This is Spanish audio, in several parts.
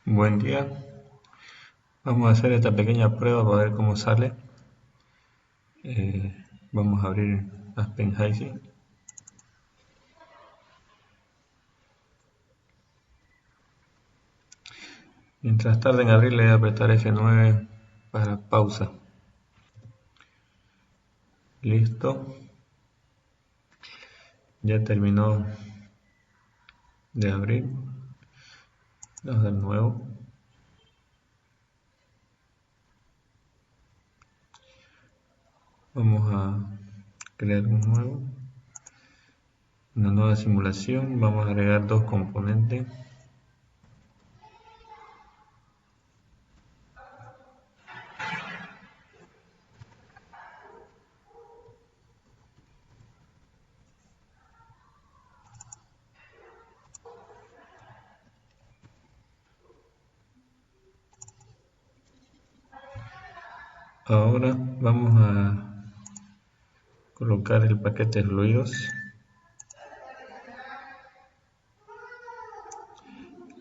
Buen día, vamos a hacer esta pequeña prueba para ver cómo sale. Vamos a abrir Aspenhaisi. Mientras tarde en abrir le voy a apretar F9 para pausa. Listo, ya terminó de abrir. Vamos a dar nuevo. Vamos a crear una nueva simulación. Vamos a agregar dos componentes. Ahora vamos a colocar el paquete de fluidos.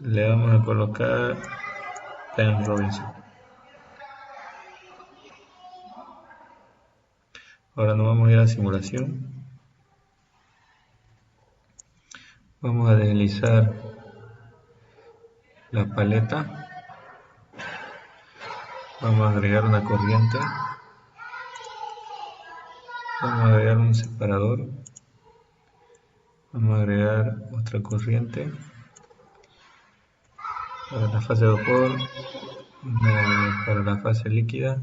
Le vamos a colocar Pen Robinson. Ahora nos vamos a ir a simulación. Vamos a deslizar la paleta. Vamos a agregar una corriente. Vamos a agregar un separador. Vamos a agregar otra corriente. Para la fase de vapor, para la fase líquida,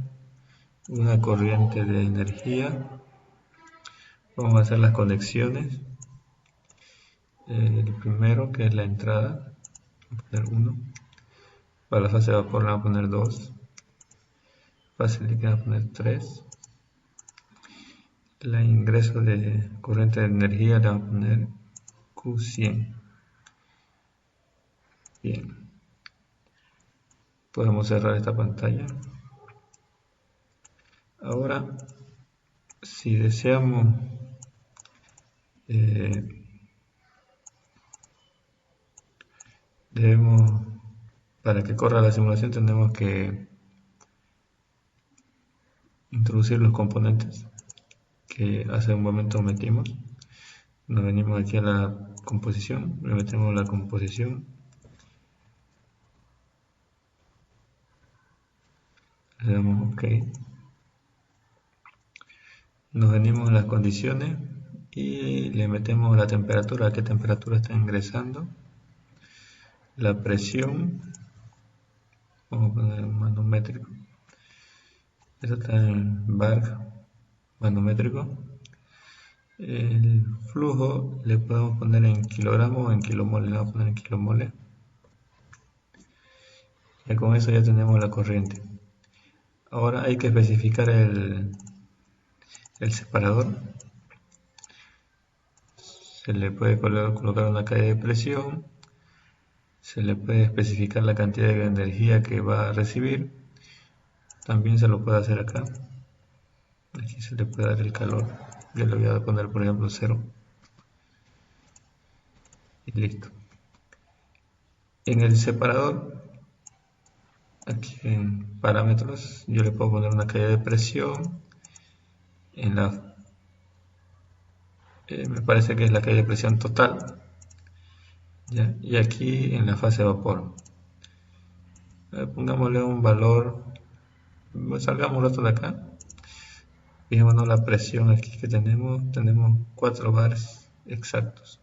una corriente de energía. Vamos a hacer las conexiones. El primero, que es la entrada, vamos a poner 1. Para la fase de vapor le vamos a poner 2. Fase líquida vamos a poner 3. El ingreso de corriente de energía le vamos a poner Q100. Bien. Podemos cerrar esta pantalla. Ahora, si deseamos para que corra la simulación tenemos que introducir los componentes que hace un momento metimos. Nos venimos aquí a la composición, le metemos la composición, le damos OK, nos venimos a las condiciones y le metemos la temperatura, a qué temperatura está ingresando, la presión, vamos a poner manométrico, esto está en bar manométrico. El flujo le podemos poner en kilogramos o en kilomoles, le vamos a poner en kilomoles. Y con eso ya tenemos la corriente. Ahora hay que especificar el separador. Se le puede colocar una calle de presión. Se le puede especificar la cantidad de energía que va a recibir. También se lo puede hacer acá. Aquí se le puede dar el calor. Yo le voy a poner, por ejemplo, 0. Y listo. En el separador, aquí en parámetros, yo le puedo poner una caída de presión. Me parece que es la caída de presión total. ¿Ya? Y aquí en la fase de vapor. Pongámosle un valor. Salgamos otro de acá. Fijémonos la presión aquí que tenemos. Tenemos 4 bars exactos.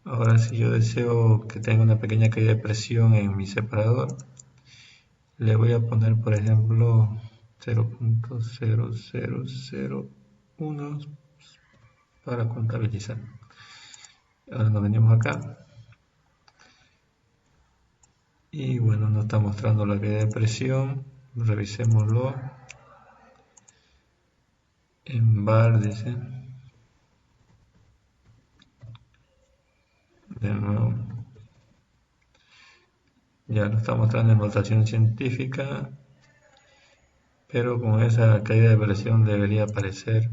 Ahora, si yo deseo que tenga una pequeña caída de presión en mi separador, le voy a poner, por ejemplo, 0.0001 para contabilizar. Ahora nos venimos acá. Y bueno, nos está mostrando la caída de presión. Revisémoslo. En bar dice. De nuevo. Ya lo está mostrando en notación científica. Pero con esa caída de presión debería aparecer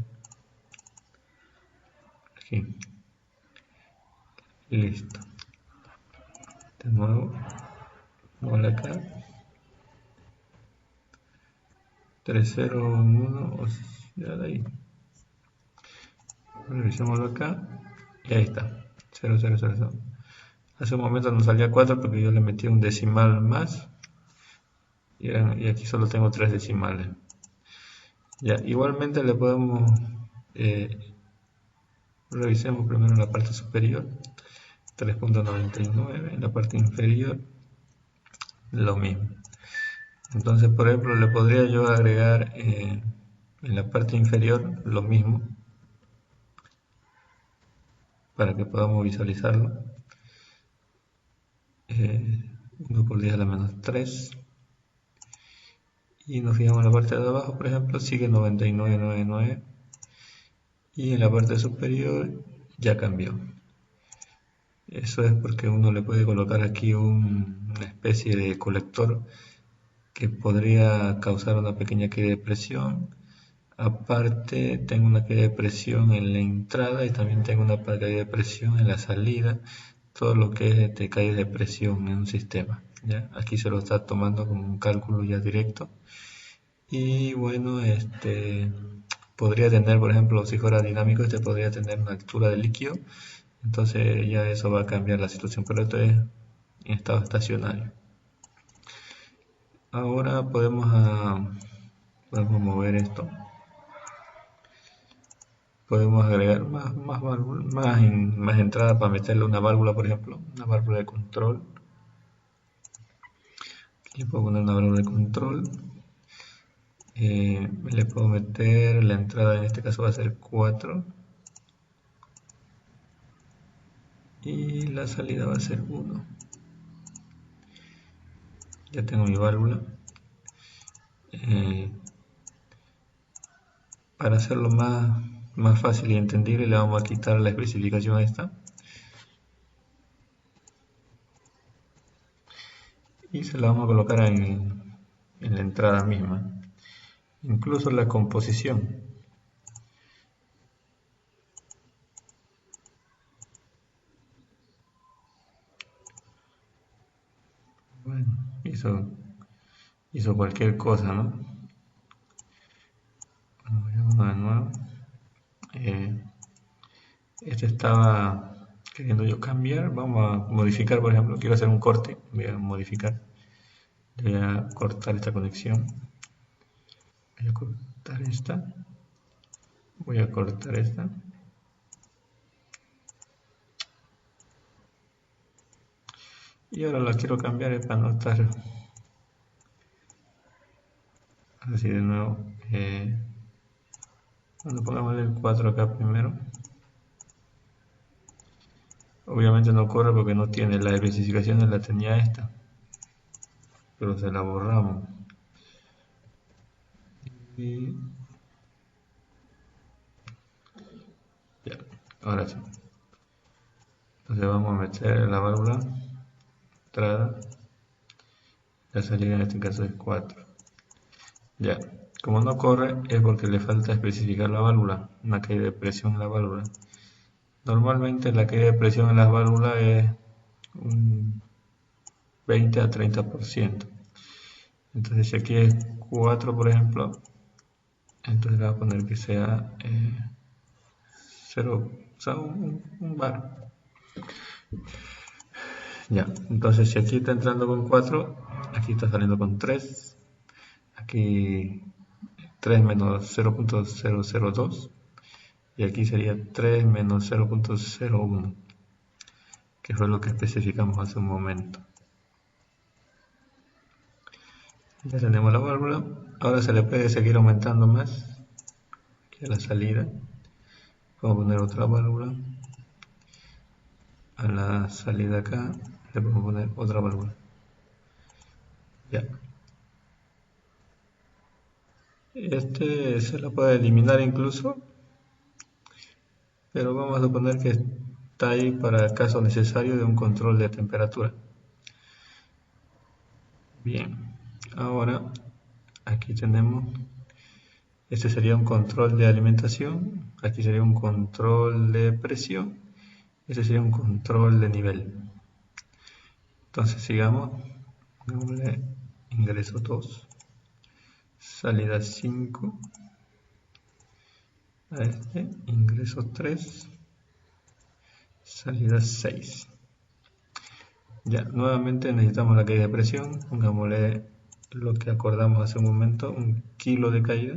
aquí. Listo. De nuevo. Vamos acá. 301, ya de ahí. Revisémoslo acá. Y ahí está. 0000. Hace un momento nos salía 4 porque yo le metí un decimal más. Y aquí solo tengo 3 decimales. Ya, igualmente le podemos, revisemos primero la parte superior, 3.99, en la parte inferior, lo mismo. Entonces, por ejemplo, le podría yo agregar en la parte inferior lo mismo, para que podamos visualizarlo. 1 por 10 a la menos 3. Y nos fijamos en la parte de abajo, por ejemplo, sigue 9999. Y en la parte superior ya cambió. Eso es porque uno le puede colocar aquí una especie de colector que podría causar una pequeña caída de presión. Aparte tengo una caída de presión en la entrada y también tengo una caída de presión en la salida. Todo lo que es caída de presión en un sistema. ¿Ya? Aquí se lo está tomando como un cálculo ya directo. Y bueno, podría tener, por ejemplo, si fuera dinámico, podría tener una altura de líquido. Entonces ya eso va a cambiar la situación, pero esto es en estado estacionario. Ahora podemos mover esto. Podemos agregar más entrada para meterle una válvula, por ejemplo, una válvula de control. Aquí puedo poner una válvula de control. Le puedo meter la entrada, en este caso va a ser 4. Y la salida va a ser 1. Ya tengo mi válvula. Para hacerlo más fácil y entendible, le vamos a quitar la especificación a esta. Y se la vamos a colocar en la entrada misma. Incluso la composición. Bueno, hizo cualquier cosa, ¿no? Vamos de nuevo. Este estaba queriendo yo cambiar. Vamos a modificar, por ejemplo, quiero hacer un corte. Voy a modificar. Voy a cortar esta conexión. Voy a cortar esta. Voy a cortar esta. Y ahora la quiero cambiar para no estar así de nuevo. Bueno, pongamos el 4 acá primero. Obviamente no corre porque no tiene las especificaciones, la tenía esta, pero se la borramos. Y ya, ahora sí. Entonces vamos a meter la válvula, entrada, la salida en este caso es 4. Ya, como no corre es porque le falta especificar la válvula, una caída de presión en la válvula. Normalmente la caída de presión en las válvulas es un 20 a 30%. Entonces si aquí es 4 por ejemplo, entonces le voy a poner que sea 0, o sea un bar. Ya, entonces si aquí está entrando con 4, aquí está saliendo con 3, aquí 3 menos 0.002 y aquí sería 3 menos 0.01, que fue lo que especificamos hace un momento. Ya tenemos la válvula. Ahora se le puede seguir aumentando más aquí a la salida. Vamos a poner otra válvula. A la salida acá le podemos poner otra válvula. Ya. Se la puede eliminar incluso, pero vamos a suponer que está ahí para el caso necesario de un control de temperatura. Bien, ahora aquí tenemos, este sería un control de alimentación, aquí sería un control de presión, este sería un control de nivel. Entonces sigamos, pongámosle ingreso 2, salida 5, a este ingreso 3, salida 6. Ya, nuevamente necesitamos la caída de presión, pongámosle lo que acordamos hace un momento, 1 kilo de caída.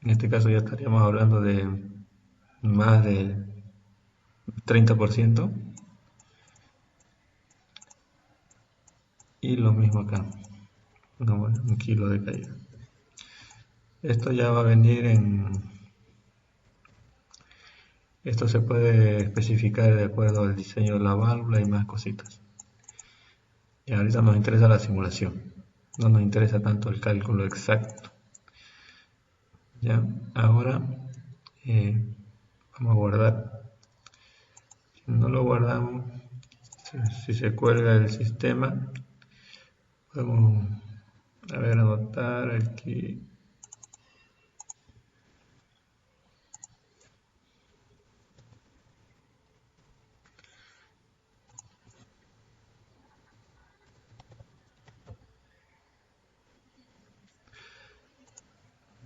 En este caso ya estaríamos hablando de más del 30%. Y lo mismo acá, pongámosle 1 kilo de caída. Esto ya va a venir esto se puede especificar de acuerdo al diseño de la válvula y más cositas. Y ahorita nos interesa la simulación, no nos interesa tanto el cálculo exacto. Ya, ahora vamos a guardar. Si no lo guardamos, si se cuelga el sistema, podemos anotar aquí.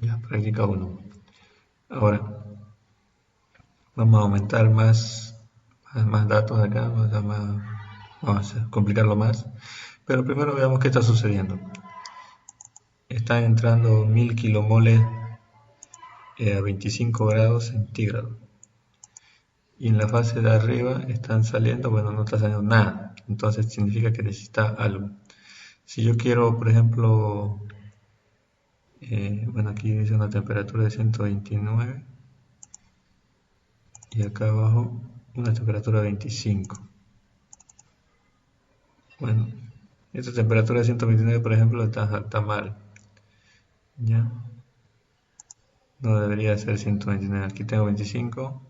Ya, práctica 1. Ahora vamos a aumentar más datos acá, vamos a complicarlo más, pero primero veamos qué está sucediendo. Están entrando 1000 kilomoles a 25 grados centígrados, y en la fase de arriba están saliendo, bueno, no está saliendo nada, entonces significa que necesita algo. Si yo quiero, por ejemplo, bueno, aquí dice una temperatura de 129 y acá abajo una temperatura de 25. Bueno, esta temperatura de 129, por ejemplo, está mal. Ya, no debería ser 129. Aquí tengo 25,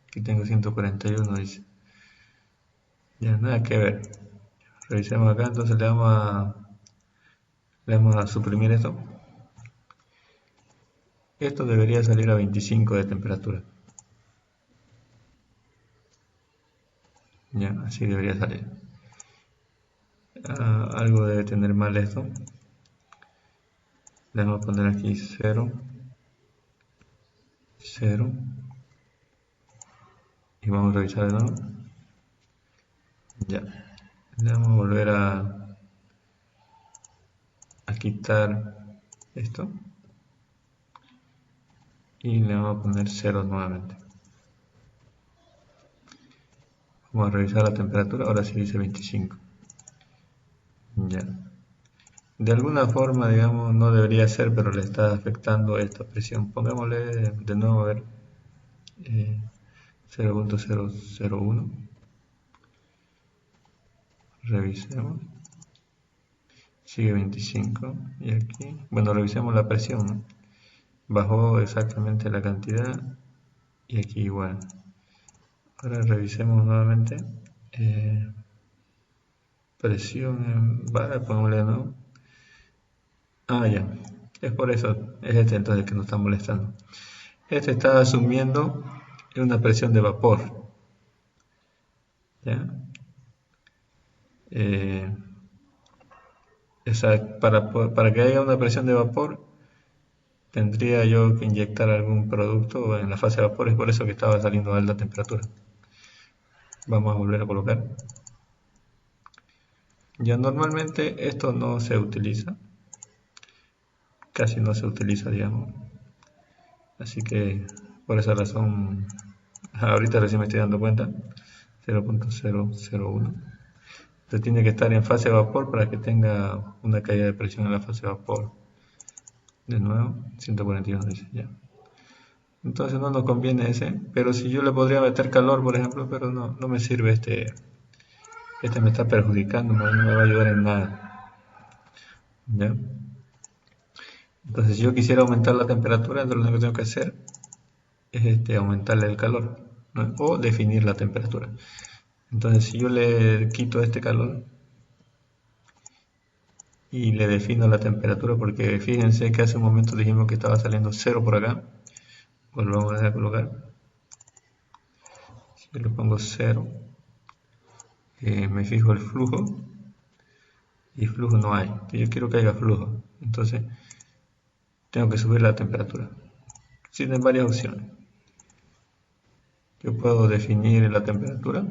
aquí tengo 141, dice. Ya, nada que ver. Revisemos acá, entonces le vamos a suprimir esto. Esto debería salir a 25 de temperatura. Ya, así debería salir. Algo debe tener mal esto. Le vamos a poner aquí 0, 0. Y vamos a revisar de nuevo. Ya. Le vamos a volver a quitar esto. Y le vamos a poner 0 nuevamente. Vamos a revisar la temperatura, ahora sí dice 25. Ya. De alguna forma, digamos, no debería ser, pero le está afectando esta presión. Pongámosle de nuevo a ver 0.001. Revisemos. Sigue 25. Y aquí, bueno, revisemos la presión, ¿no? Bajó exactamente la cantidad y aquí igual. Ahora revisemos nuevamente presión en barra, pongámosle de nuevo. Ya, es por eso, es este entonces que nos está molestando. Este está asumiendo una presión de vapor. ¿Ya? Para que haya una presión de vapor, tendría yo que inyectar algún producto en la fase de vapor, es por eso que estaba saliendo a alta temperatura. Vamos a volver a colocar. Ya normalmente esto no se utiliza, casi no se utiliza, digamos. Así que por esa razón, ahorita recién me estoy dando cuenta, 0.001. Entonces tiene que estar en fase de vapor para que tenga una caída de presión en la fase de vapor. De nuevo, 141 dice ya. Entonces no nos conviene ese, pero si yo le podría meter calor, por ejemplo, pero no me sirve este me está perjudicando, no me va a ayudar en nada. ¿Ya? Entonces si yo quisiera aumentar la temperatura, entonces lo único que tengo que hacer es aumentarle el calor, ¿no? O definir la temperatura. Entonces si yo le quito este calor y le defino la temperatura, porque fíjense que hace un momento dijimos que estaba saliendo 0 por acá, volvamos a colocar. Si le pongo 0, me fijo el flujo, y flujo no hay. Yo quiero que haya flujo, entonces tengo que subir la temperatura. Existen varias opciones. Yo puedo definir la temperatura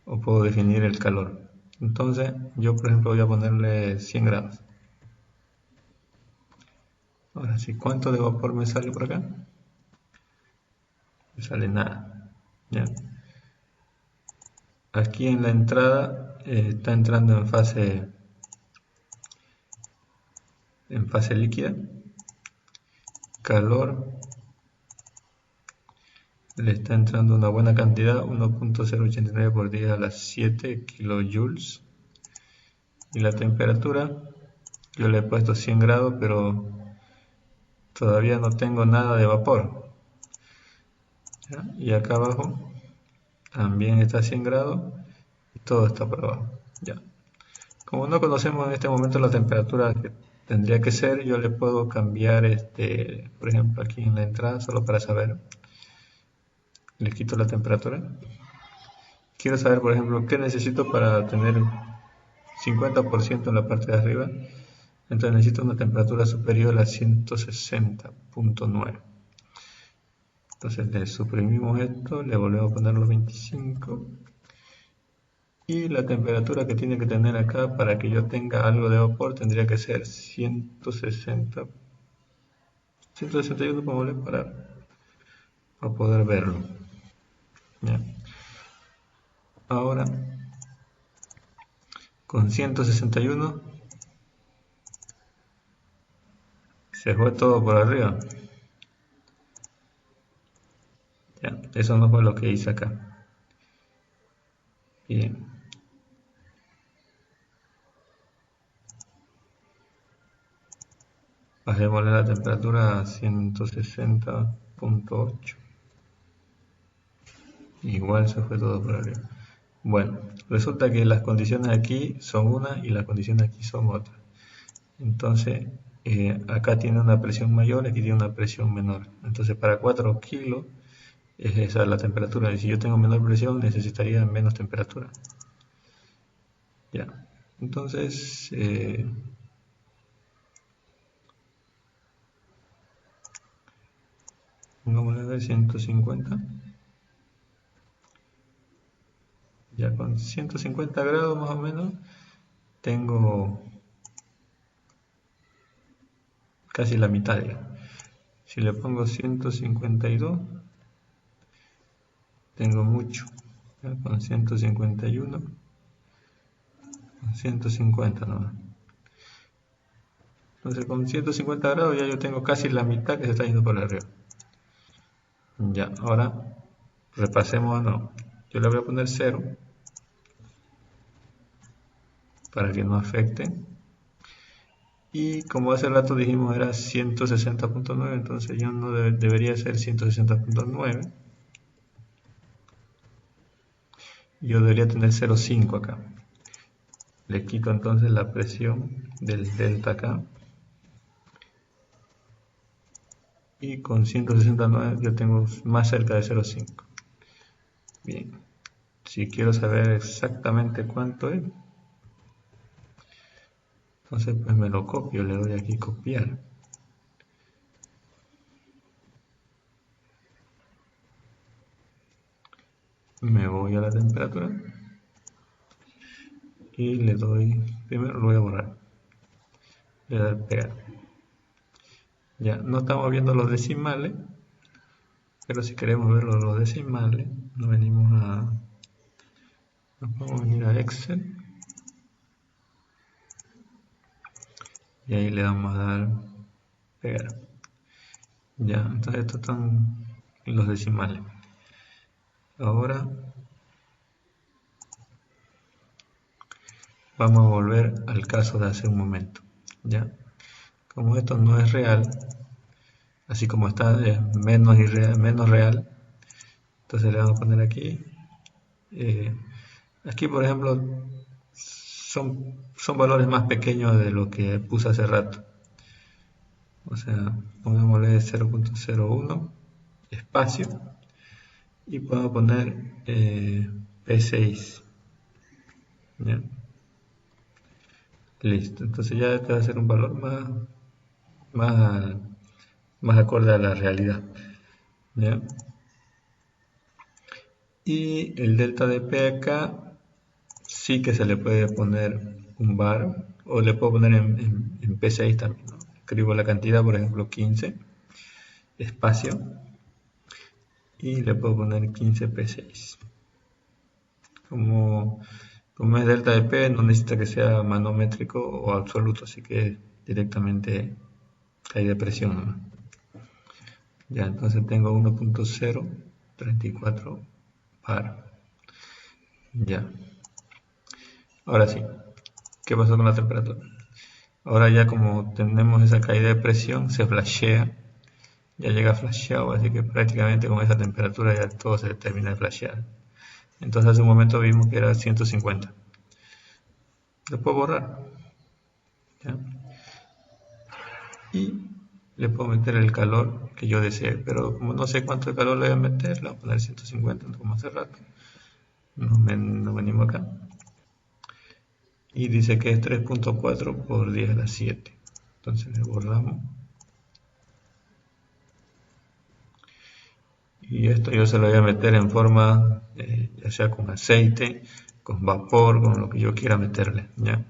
o puedo definir el calor. Entonces yo por ejemplo voy a ponerle 100 grados. Ahora sí, ¿cuánto de vapor me sale por acá? Me sale nada. ¿Ya? Aquí en la entrada está entrando en fase líquida. Calor le está entrando una buena cantidad, 1.089 por 10 a las 7 kilojoules. Y la temperatura, yo le he puesto 100 grados, pero todavía no tengo nada de vapor. ¿Ya? Y acá abajo también está a 100 grados y todo está por abajo. ¿Ya? Como no conocemos en este momento la temperatura que tendría que ser, yo le puedo cambiar, por ejemplo, aquí en la entrada, solo para saber. Le quito la temperatura. Quiero saber, por ejemplo, qué necesito para tener 50% en la parte de arriba. Entonces necesito una temperatura superior a 160.9. Entonces le suprimimos esto, le volvemos a poner los 25. Y la temperatura que tiene que tener acá para que yo tenga algo de vapor tendría que ser 160. 161 para poder verlo. ¿Ya? Ahora con 161 se fue todo por arriba. Ya, eso no fue lo que hice acá. Bien. Bajémosle la temperatura a 160.8. Igual se fue todo por arriba. Bueno, resulta que las condiciones aquí son una y las condiciones aquí son otra. Entonces, acá tiene una presión mayor, aquí tiene una presión menor. Entonces, para 4 kilos es esa la temperatura. Y si yo tengo menor presión, necesitaría menos temperatura. Ya. Entonces, pongámosle a ver 150. Ya con 150 grados más o menos tengo casi la mitad ya. Si le pongo 152 tengo mucho. Ya con 151, con 150 nomás. Entonces con 150 grados ya yo tengo casi la mitad que se está yendo por arriba. Ya, ahora repasemos, no. Yo le voy a poner 0 para que no afecte. Y como hace rato dijimos era 160.9, entonces yo no debería ser 160.9. Yo debería tener 0,5 acá. Le quito entonces la presión del delta acá. Y con 169 yo tengo más cerca de 0,5. Bien. Si quiero saber exactamente cuánto es, entonces pues me lo copio, le doy aquí copiar. Me voy a la temperatura y le doy, primero lo voy a borrar, le doy pegar. Ya, no estamos viendo los decimales, pero si queremos ver los decimales, nos vamos a venir a Excel y ahí le vamos a dar pegar. Ya, entonces estos están los decimales. Ahora vamos a volver al caso de hace un momento. Ya, como esto no es real, así como está menos real, entonces le vamos a poner aquí. Aquí por ejemplo son valores más pequeños de lo que puse hace rato. O sea, pongámosle 0.01 espacio y puedo poner P6. ¿Ya? Listo, entonces ya te va a ser un valor más, más acorde a la realidad, ¿ya? Y el delta de P acá sí que se le puede poner un var, o le puedo poner en P6 también, ¿no? Escribo la cantidad, por ejemplo 15, espacio, y le puedo poner 15 P6. Como, como es delta de P, no necesita que sea manométrico o absoluto, así que directamente cae de presión, ¿no? Ya, entonces tengo 1.034 bar. Ya, ahora sí, ¿qué pasó con la temperatura? Ahora ya como tenemos esa caída de presión, se flashea, ya llega flasheado, así que prácticamente con esa temperatura ya todo se termina de flashear. Entonces hace un momento vimos que era 150. Lo puedo borrar, ¿ya? Y le puedo meter el calor que yo desee, pero como no sé cuánto de calor le voy a meter, le voy a poner 150 como hace rato. Nos venimos acá y dice que es 3.4 por 10 a la 7. Entonces le borramos. Y esto yo se lo voy a meter en forma, ya sea con aceite, con vapor, con lo que yo quiera meterle, ¿ya?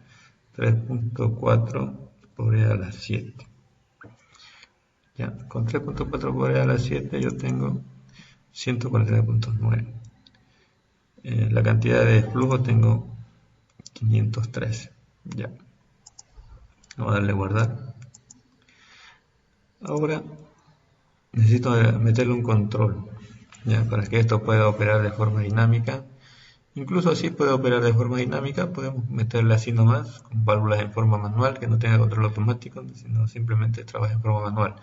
3.4 por e a la 7. Ya, con 3.4 por e a la 7 yo tengo 149.9. La cantidad de flujo tengo 513. Ya, vamos a darle a guardar. Ahora necesito meterle un control, ya, para que esto pueda operar de forma dinámica. Incluso así puede operar de forma dinámica, podemos meterle así nomás, con válvulas en forma manual, que no tenga control automático, sino simplemente trabaje en forma manual,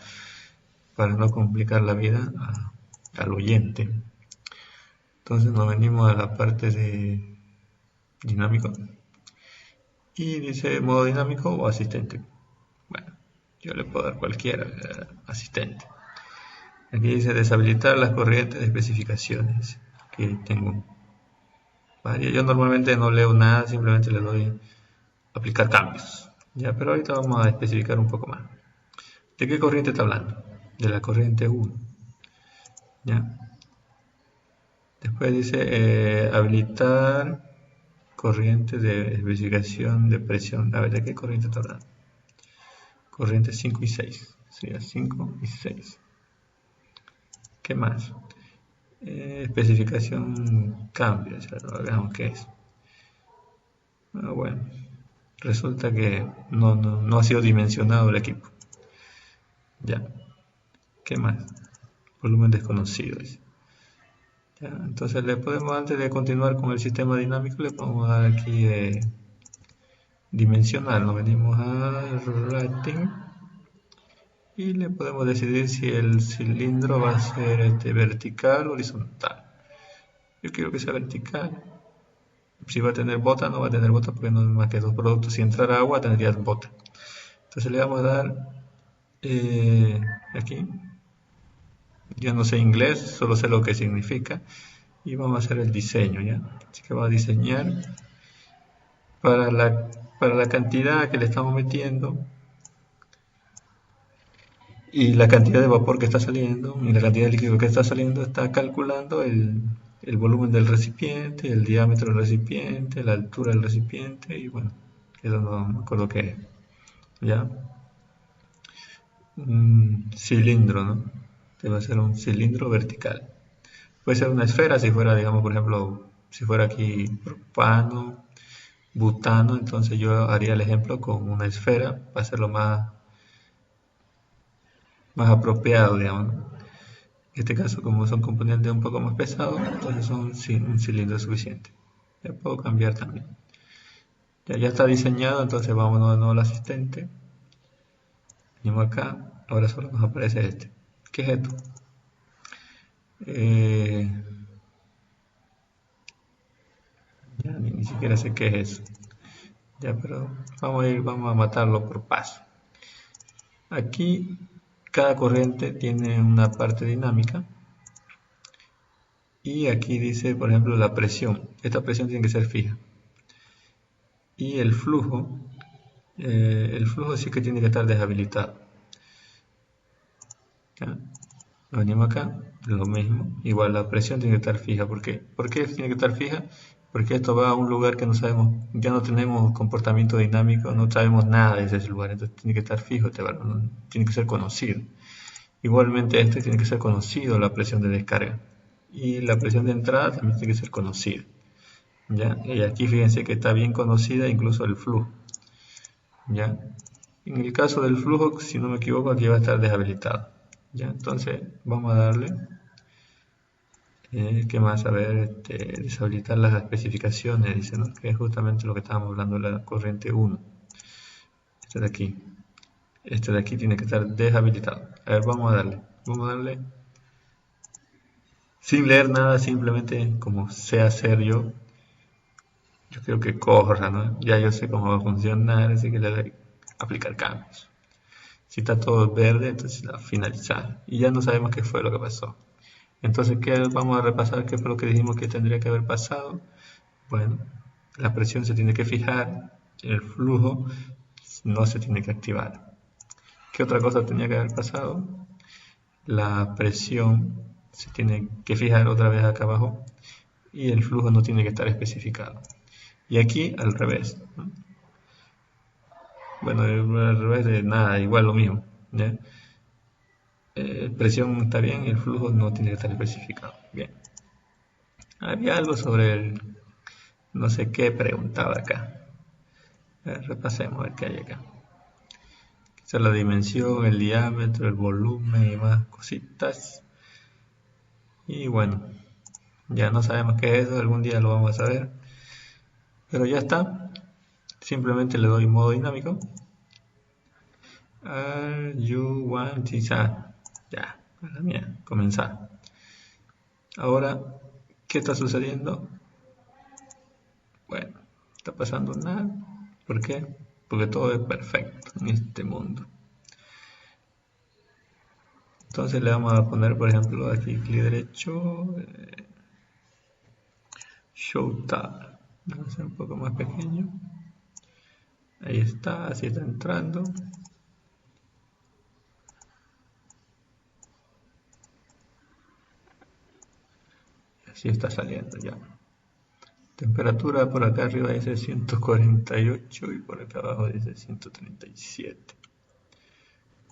para no complicar la vida al oyente. Entonces nos venimos a la parte de dinámico, y dice modo dinámico o asistente. Bueno, yo le puedo dar cualquiera, asistente. Aquí dice deshabilitar las corrientes de especificaciones. Aquí tengo varias. Yo normalmente no leo nada, simplemente le doy aplicar cambios. Ya, pero ahorita vamos a especificar un poco más. ¿De qué corriente está hablando? De la corriente 1. Ya. Después dice habilitar corriente de especificación de presión. A ver, ¿de qué corriente está hablando? Corriente 5 y 6. Sería 5 y 6. ¿Qué más? Especificación cambio. Veamos qué es. Bueno, resulta que no ha sido dimensionado el equipo. Ya. ¿Qué más? Volumen desconocido. Dice. Ya, entonces le podemos, antes de continuar con el sistema dinámico, le podemos dar aquí dimensional. Nos venimos a rating y le podemos decidir si el cilindro va a ser vertical o horizontal. Yo quiero que sea vertical. Si va a tener bota, no va a tener bota porque no es más que dos productos. Si entrara agua, tendría bota. Entonces le vamos a dar aquí. Yo no sé inglés, solo sé lo que significa. Y vamos a hacer el diseño, ¿ya? Así que vamos a diseñar para la cantidad que le estamos metiendo y la cantidad de vapor que está saliendo y la cantidad de líquido que está saliendo, está calculando el volumen del recipiente, el diámetro del recipiente, la altura del recipiente y bueno, eso no me acuerdo qué es, ¿ya? Un cilindro, ¿no? Este va a ser un cilindro vertical. Puede ser una esfera si fuera, digamos, por ejemplo, si fuera aquí propano, butano, entonces yo haría el ejemplo con una esfera para hacerlo más apropiado, digamos. En este caso, como son componentes un poco más pesados, entonces son un cilindro suficiente. Ya puedo cambiar también. Ya está diseñado, entonces vámonos de nuevo al asistente. Venimos acá, ahora solo nos aparece este. ¿Qué es esto? Ya ni siquiera sé qué es eso. Ya, pero vamos a matarlo por paso. Aquí cada corriente tiene una parte dinámica y aquí dice, por ejemplo, la presión. Esta presión tiene que ser fija. Y el flujo el flujo sí que tiene que estar deshabilitado. ¿Ya? Venimos acá, lo mismo, igual la presión tiene que estar fija. ¿Por qué? ¿Por qué tiene que estar fija? Porque esto va a un lugar que no sabemos, ya no tenemos comportamiento dinámico, no sabemos nada de ese lugar, entonces tiene que estar fijo este valor, ¿no? Tiene que ser conocido. Igualmente este tiene que ser conocido, la presión de descarga. Y la presión de entrada también tiene que ser conocida. ¿Ya? Y aquí fíjense que está bien conocida incluso el flujo. ¿Ya? En el caso del flujo, si no me equivoco, aquí va a estar deshabilitado. ¿Ya? Entonces vamos a darle, ¿qué más? A ver, deshabilitar las especificaciones, dice, ¿no? Que es justamente lo que estábamos hablando de la corriente 1. Este de aquí. Este de aquí tiene que estar deshabilitado. A ver, vamos a darle, sin leer nada, simplemente como sé hacer yo creo que corra, ¿no? Ya yo sé cómo va a funcionar, así que le doy aplicar cambios. Si está todo verde, entonces a finalizar. Y ya no sabemos qué fue lo que pasó. Entonces, vamos a repasar qué fue lo que dijimos que tendría que haber pasado. Bueno, la presión se tiene que fijar, el flujo no se tiene que activar. ¿Qué otra cosa tenía que haber pasado? La presión se tiene que fijar otra vez acá abajo y el flujo no tiene que estar especificado. Y aquí al revés, ¿no? Bueno, al revés de nada, igual lo mismo, ¿ya? Presión está bien y el flujo no tiene que estar especificado. Bien. Había algo sobre el no sé qué preguntaba acá. Repasemos a ver qué hay acá. Esta es la dimensión, el diámetro, el volumen y más cositas. Y bueno, ya no sabemos qué es eso, algún día lo vamos a saber. Pero ya está. Simplemente le doy modo dinámico. Are you want to ya, a la mía, comenzar. Ahora, ¿qué está sucediendo? Bueno, está pasando nada. ¿Por qué? Porque todo es perfecto en este mundo. Entonces le vamos a poner, por ejemplo, aquí clic derecho, Show Tab. Vamos a hacer un poco más pequeño. Ahí está, así está entrando. Así está saliendo ya. Temperatura por acá arriba dice 148 y por acá abajo dice 137.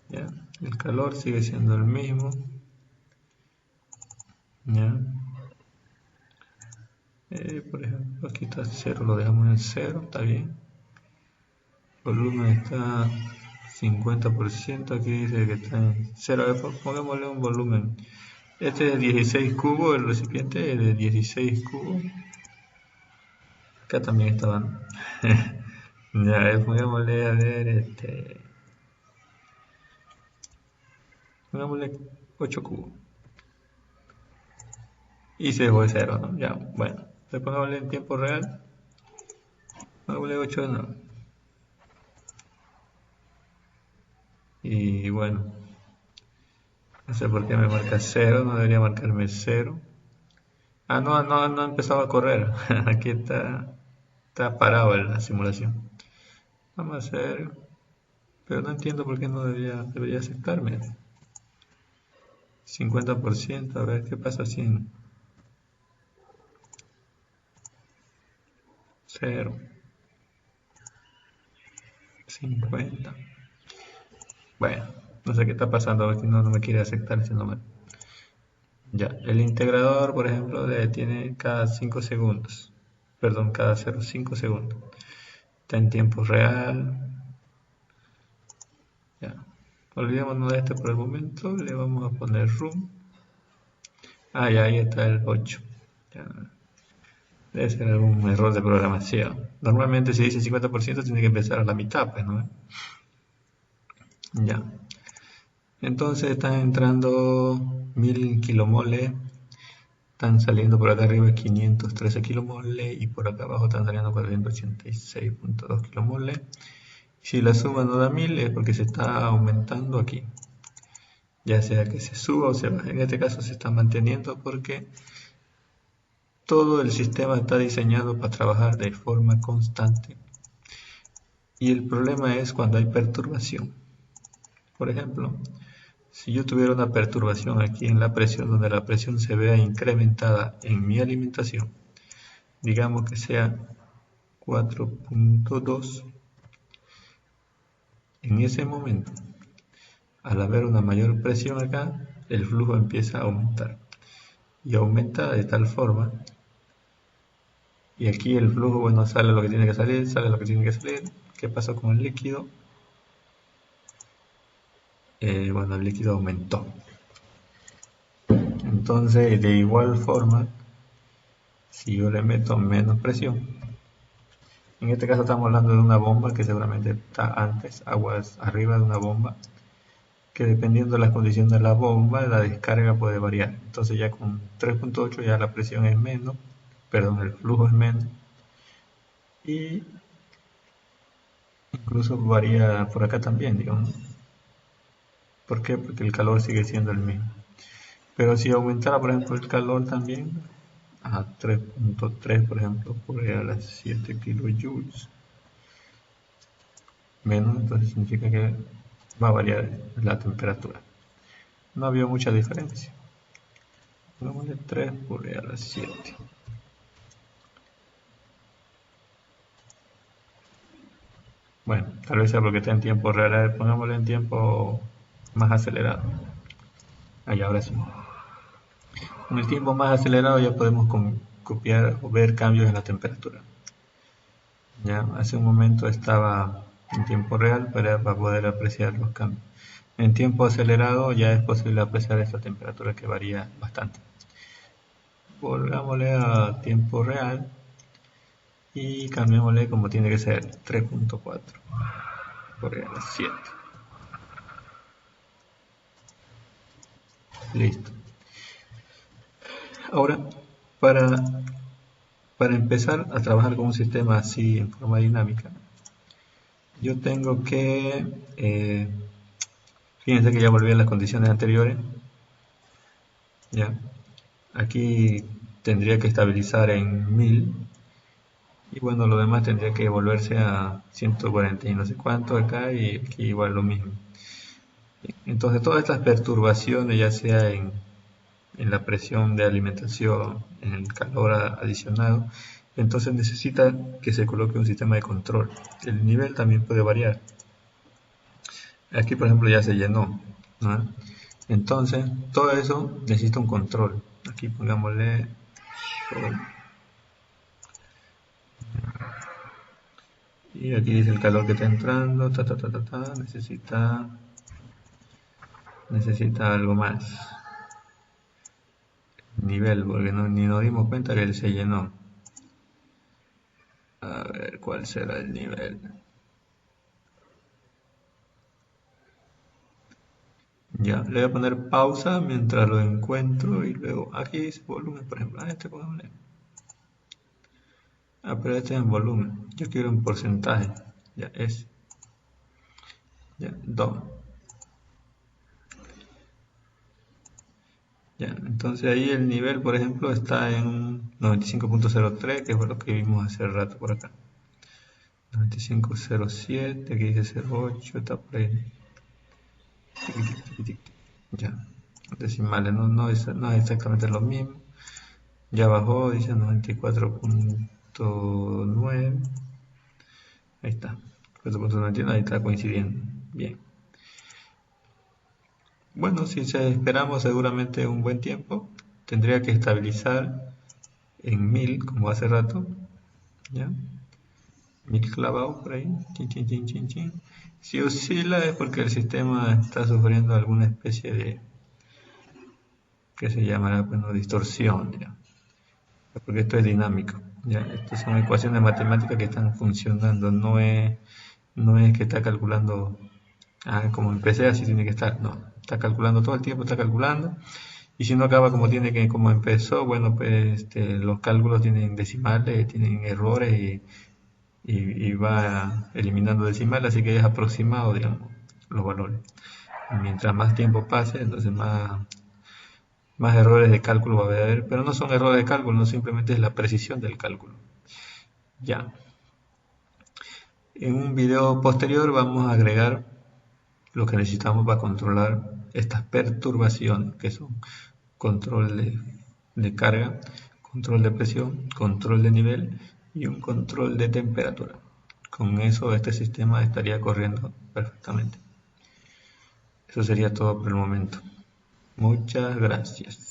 ¿Ya? El calor sigue siendo el mismo. ¿Ya? Por ejemplo, aquí está 0, lo dejamos en 0, está bien. Volumen está 50%, aquí dice que está en 0. A ver, pongámosle un volumen. Este es de 16 cubos, el recipiente es de 16 cubos. Acá también estaban. Ya, pongámosle, a ver, pongámosle 8 cubos. Y se dejó de 0, ¿no? Ya, bueno. Le pongámosle en tiempo real. Pongámosle 8, no. Y bueno, no sé por qué me marca 0, no debería marcarme 0. Ah, no, no ha empezado a correr. Aquí está parado en la simulación. Vamos a hacer, pero no entiendo por qué no debería aceptarme. 50%, a ver qué pasa si en 0, 50. Bueno, no sé qué está pasando, a ver si no me quiere aceptar ese número. Ya, el integrador, por ejemplo, tiene cada 5 segundos. Perdón, cada 0,5 segundos. Está en tiempo real. Ya. Olvidémonos de este por el momento. Le vamos a poner room. Ah, ya, ahí está el 8. Ya. Debe ser algún error de programación. Normalmente si dice 50% tiene que empezar a la mitad, pues, ¿no? Ya. Entonces están entrando 1000 kilomoles. Están saliendo por acá arriba 513 kilomoles y por acá abajo están saliendo 486.2 kilomoles. Si la suma no da 1000 es porque se está aumentando aquí. Ya sea que se suba o se baje. En este caso se está manteniendo porque todo el sistema está diseñado para trabajar de forma constante. Y el problema es cuando hay perturbación. Por ejemplo, si yo tuviera una perturbación aquí en la presión, donde la presión se vea incrementada en mi alimentación, digamos que sea 4.2, en ese momento, al haber una mayor presión acá, el flujo empieza a aumentar. Y aumenta de tal forma, y aquí el flujo, bueno, sale lo que tiene que salir, sale lo que tiene que salir. ¿Qué pasa con el líquido? Bueno, el líquido aumentó. Entonces, de igual forma, si yo le meto menos presión, en este caso estamos hablando de una bomba que seguramente está antes, aguas arriba de una bomba, que dependiendo de las condiciones de la bomba, la descarga puede variar. Entonces ya con 3.8 ya la presión es menos, perdón, el flujo es menos, y incluso varía por acá también, digamos. ¿Por qué? Porque el calor sigue siendo el mismo. Pero si aumentara, por ejemplo, el calor también a 3.3, por ejemplo, podría a las 7 kilojoules menos, entonces significa que va a variar la temperatura. No había mucha diferencia. Pongámosle 3 por a las 7. Bueno, tal vez sea porque está en tiempo real. A ver, pongámosle en tiempo más acelerado. Ahí, ahora sí. Con el tiempo más acelerado ya podemos copiar o ver cambios en la temperatura. Ya hace un momento estaba en tiempo real para poder apreciar los cambios. En tiempo acelerado ya es posible apreciar esta temperatura que varía bastante. Volvámosle a tiempo real y cambiémosle como tiene que ser, 3.4 por a 7. Listo. Ahora, para, para empezar a trabajar con un sistema así en forma dinámica, yo tengo que, fíjense que ya volví a las condiciones anteriores, ya, aquí tendría que estabilizar en 1000 y bueno, lo demás tendría que volverse a 140 y no sé cuánto acá y aquí igual lo mismo. Entonces todas estas perturbaciones, ya sea en la presión de alimentación, en el calor adicionado, entonces necesita que se coloque un sistema de control. El nivel también puede variar. Aquí por ejemplo ya se llenó, ¿no? Entonces todo eso necesita un control. Aquí pongámosle y aquí dice el calor que está entrando, necesita algo más. Nivel, porque ni nos dimos cuenta que él se llenó. A ver, ¿cuál será el nivel? Ya, le voy a poner pausa mientras lo encuentro y luego aquí dice volumen, por ejemplo. Este pongámosle. Pero este es en volumen. Yo quiero en porcentaje. Ya, es. Ya, DOM. Ya, entonces ahí el nivel, por ejemplo, está en 95.03, que fue lo que vimos hace rato por acá. 95.07, aquí dice 0.8, está por ahí. Ya, decimales, no es exactamente lo mismo. Ya bajó, dice 94.9. Ahí está. 4.91, ahí está coincidiendo. Bien. Bueno, si esperamos seguramente un buen tiempo, tendría que estabilizar en 1000, como hace rato. ¿Ya? 1000 clavado por ahí. Chin, chin, chin, chin, chin. Si oscila es porque el sistema está sufriendo alguna especie de, que se llamará, bueno, distorsión, ¿ya? Porque esto es dinámico. ¿Ya? Estas son ecuaciones matemáticas que están funcionando, no es que está calculando, como empecé así tiene que estar, no, está calculando todo el tiempo, está calculando, y si no acaba como tiene que, como empezó, bueno, pues los cálculos tienen decimales, tienen errores y va eliminando decimales, así que es aproximado, digamos, los valores. Y mientras más tiempo pase, entonces más errores de cálculo va a haber, pero no son errores de cálculo, no simplemente es la precisión del cálculo. Ya. En un video posterior vamos a agregar lo que necesitamos para controlar estas perturbaciones, que son control de carga, control de presión, control de nivel y un control de temperatura. Con eso este sistema estaría corriendo perfectamente. Eso sería todo por el momento. Muchas gracias.